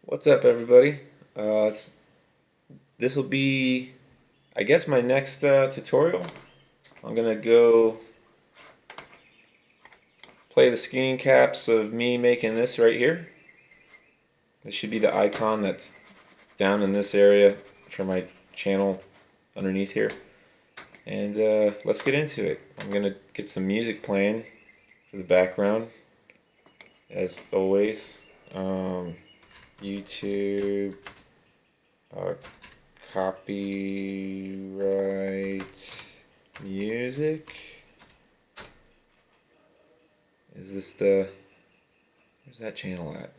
What's up, everybody? This will be, I guess, my next tutorial. I'm gonna go play the screen caps of me making this right here. This should be the icon that's down in this area for my channel underneath here. And let's get into it. I'm gonna get some music playing for the background, as always. YouTube. Uh, Copyright music. Is this the... Where's that channel at?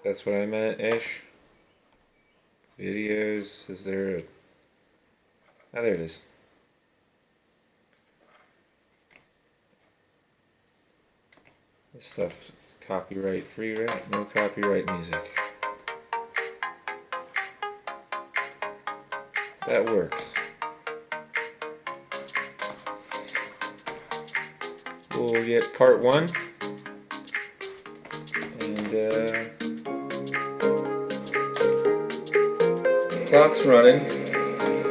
That's what I meant-ish. Videos. Is there a... Oh, there it is. This stuff is copyright free, right? No copyright music. That works. We'll get part one. And clock's running.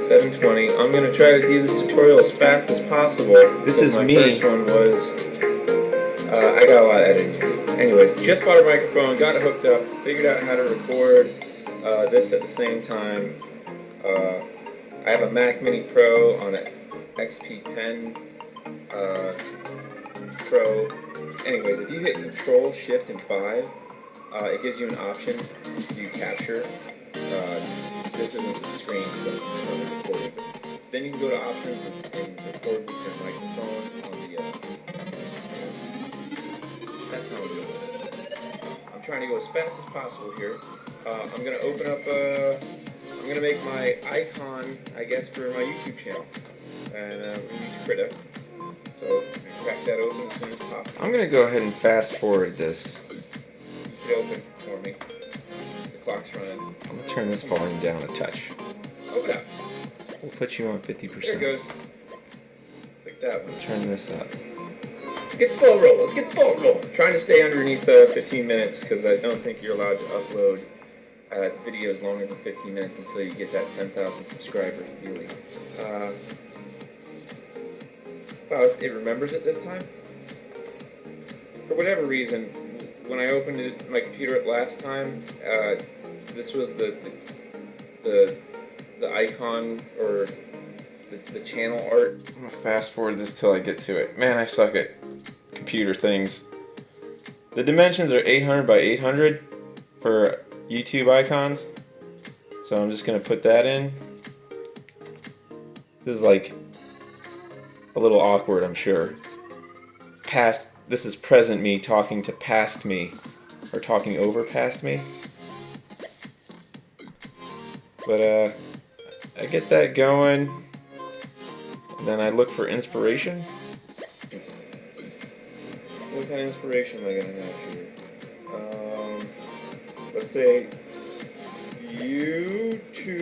7:20. I'm gonna try to do this tutorial as fast as possible. This is me. My first one was. I got a lot of editing to do. Anyways, just bought a microphone, got it hooked up, figured out how to record this at the same time. I have a Mac Mini Pro on an XP Pen Pro. Anyways, if you hit Control, Shift, and 5, it gives you an option to do capture. This isn't the screen from the recording. Then you can go to options and record with your microphone on the that's how we do it. I'm trying to go as fast as possible here. I'm going to open up, I'm going to make my icon, I guess, for my YouTube channel. And we use Krita. So, I'm going to crack that open as soon as possible. I'm going to go ahead and fast forward this. Keep it open for me. The clock's running. I'm going to turn this volume down a touch. Open up. We'll put you on 50%. There it goes. Like that one. Turn this up. Let's get the ball roll. Let's get the ball roll. I'm trying to stay underneath 15 minutes because I don't think you're allowed to upload videos longer than 15 minutes until you get that 10,000 subscribers ideally. Well, it remembers it this time. For whatever reason, when I opened my computer up last time, this was the icon or the channel art. I'm gonna fast forward this till I get to it. Man, I suck at computer things. The dimensions are 800 by 800 for YouTube icons, so I'm just gonna put that in. This is like a little awkward, I'm sure. This is present me talking to past me, or talking over past me. But I get that going, and then I look for inspiration. What kind of inspiration am I going to have here? Let's say YouTuber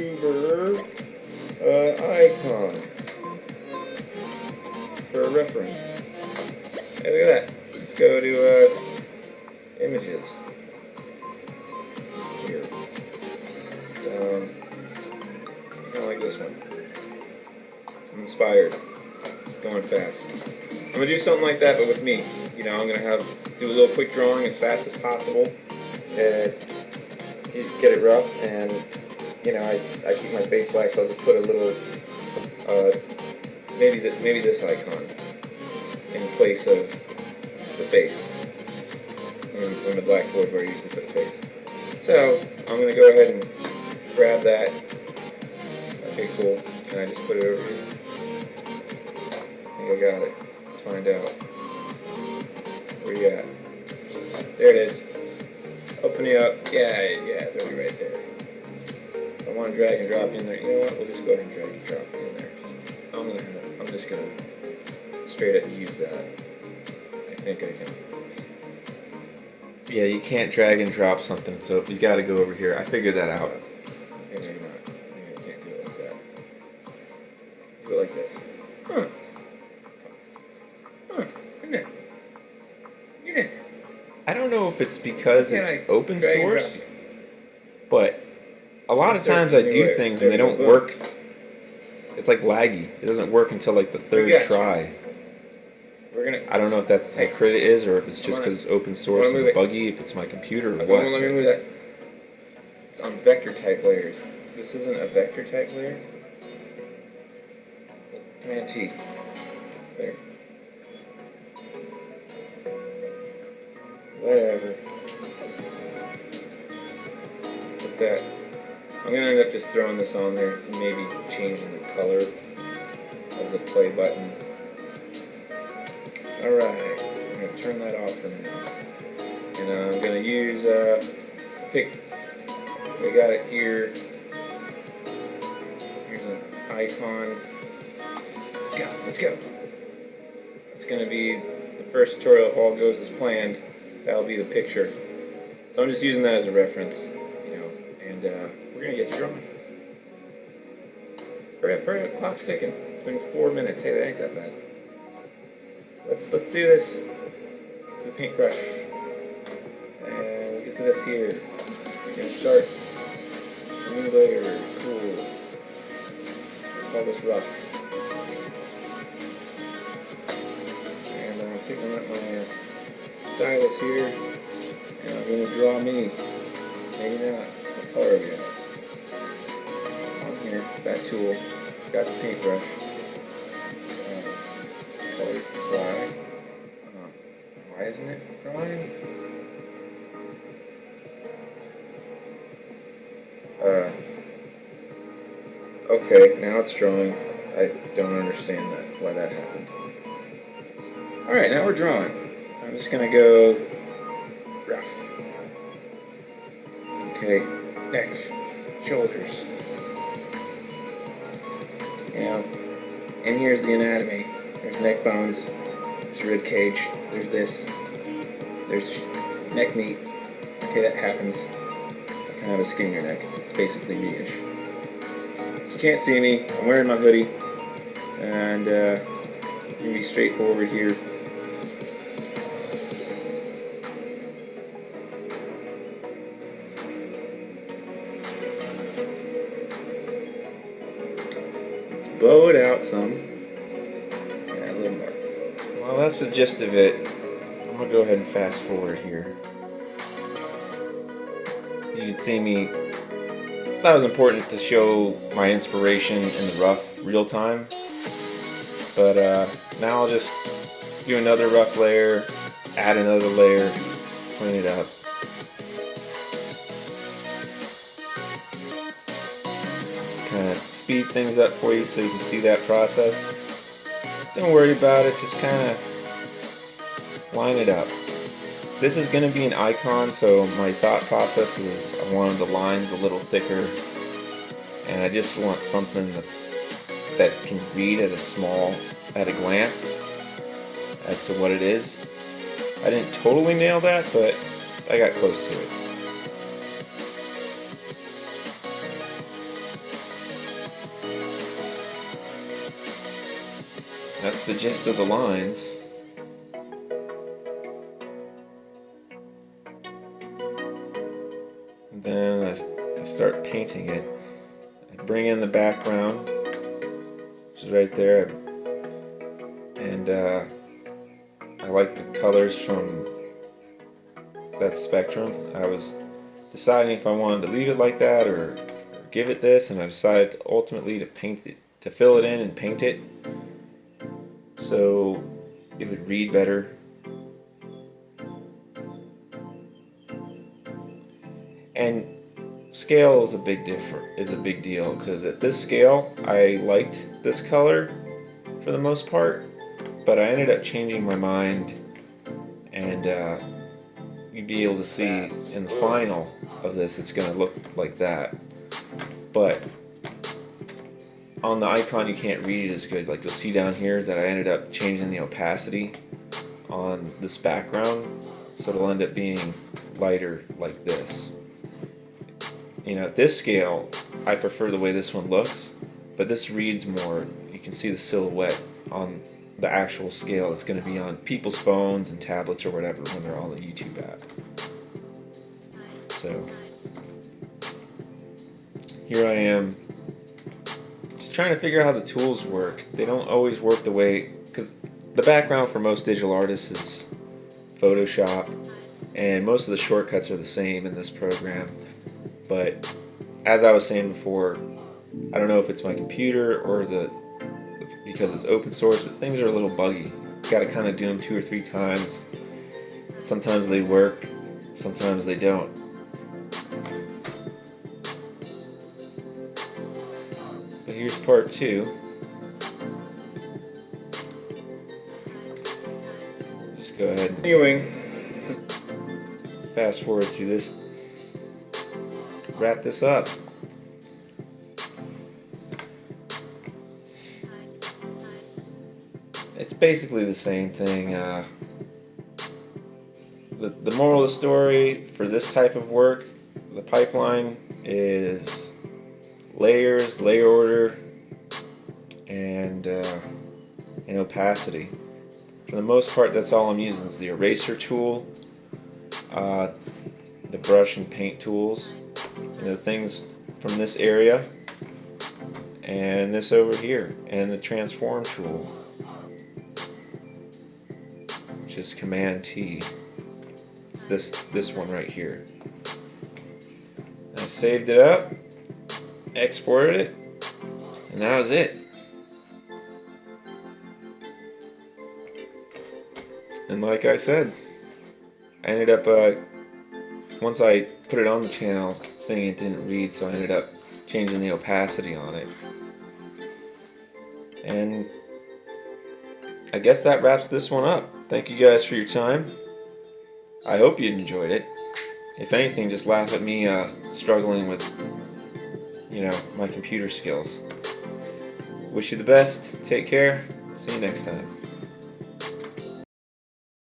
icon for a reference. Hey, look at that. Let's go to images. Here. Kind of like this one. I'm inspired. Going fast. I'm going to do something like that, but with me. You know, I'm going to do a little quick drawing as fast as possible. And you get it rough, and, you know, I keep my face black, so I'll just put a little, maybe this icon in place of the face. On the blackboard where I usually put the face. So, I'm going to go ahead and grab that. Okay, cool. And I just put it over here. I think I got it. Let's find out. Where you at? There it is. Open it up. Yeah, it's already right there. If I want to drag and drop in there, you know what? We'll just go ahead and drag and drop it in there. I'm just gonna straight up use that. I think I can. Yeah, you can't drag and drop something, so you got to go over here. I figured that out. Okay, maybe not. Maybe I can't do it like that. Do it like this. Huh. Huh. In there. Get in. I don't know if it's because Can it's I open drag and drop source, you? but a lot of Insert times I do anywhere. things and There they we go. don't Boom. work. It's like laggy. It doesn't work until like the We third got you. try. We're gonna. I don't know if that's how Hey, krita is or if it's come just on in. because it's open I want source to move and it. buggy, if it's my computer or Okay, what. well, let me move that. It's on vector type layers. This isn't a vector type layer. Command T. There. Whatever. Put that. I'm gonna end up just throwing this on there and maybe changing the color of the play button. Alright, I'm gonna turn that off for now. And I'm gonna use pick. We got it here. Here's an icon. Let's go, let's go. It's gonna be the first tutorial if all goes as planned. That'll be the picture. So I'm just using that as a reference, you know, and we're gonna get to drawing. Hurry up, clock's ticking. It's been 4 minutes. Hey, that ain't that bad. Let's do this. The paintbrush. And we'll get to this here. We're gonna start a new layer. Cool. We'll call this rough. And I'm picking up my stylus here, and I'm gonna draw me. Maybe not. What color are we at? On here, that tool. Got the paintbrush. Colors dry. Why isn't it drawing? Okay, now it's drawing. I don't understand that, why that happened. Alright, now we're drawing. I'm just gonna go rough. Okay, neck, shoulders. Now, and here's the anatomy. There's neck bones, there's rib cage, there's this, there's neck meat. Okay, that happens. I kind of have a skinnier neck, it's basically me-ish. If you can't see me, I'm wearing my hoodie, and I'm gonna be straightforward here. Let's bow it out some. Add a little more. Well, that's the gist of it. I'm gonna go ahead and fast forward here. You can see me. I thought it was important to show my inspiration in the rough real time. But now I'll just do another rough layer, add another layer, clean it up. Just kind of speed things up for you so you can see that process. Don't worry about it, just kind of line it up. This is going to be an icon, so my thought process was I wanted the lines a little thicker, and I just want something that can read at a glance as to what it is. I didn't totally nail that, but I got close to it. That's the gist of the lines. And then I start painting it. I bring in the background, which is right there, and I like the colors from that spectrum. I was deciding if I wanted to leave it like that or give it this, and I decided ultimately to paint it, to fill it in and paint it so it would read better. And scale is a big deal, because at this scale I liked this color for the most part, but I ended up changing my mind, and you'd be able to see in the final of this it's going to look like that. But on the icon you can't read it as good. Like you'll see down here that I ended up changing the opacity on this background, so it'll end up being lighter like this. You know, at this scale I prefer the way this one looks, but this reads more. You can see the silhouette on the actual scale that's going to be on people's phones and tablets or whatever when they're on the YouTube app. So here I am, just trying to figure out how the tools work. They don't always work the way, because the background for most digital artists is Photoshop, and most of the shortcuts are the same in this program. But as I was saying before, I don't know if it's my computer or because it's open source, but things are a little buggy. You got to kind of do them 2 or 3 times. Sometimes they work, sometimes they don't. But here's part 2. Just go ahead and Continuing. fast forward to this. Wrap this up. It's basically the same thing. The moral of the story for this type of work, the pipeline is layers, layer order, and opacity. For the most part, that's all I'm using is the eraser tool, the brush and paint tools, and the things from this area, and this over here, and the transform tool. Just Command T. It's this one right here. I saved it up, exported it, and that was it. And like I said, I ended up once I put it on the channel, saying it didn't read, so I ended up changing the opacity on it. And I guess that wraps this one up. Thank you guys for your time. I hope you enjoyed it. If anything, just laugh at me struggling with, my computer skills. Wish you the best. Take care. See you next time.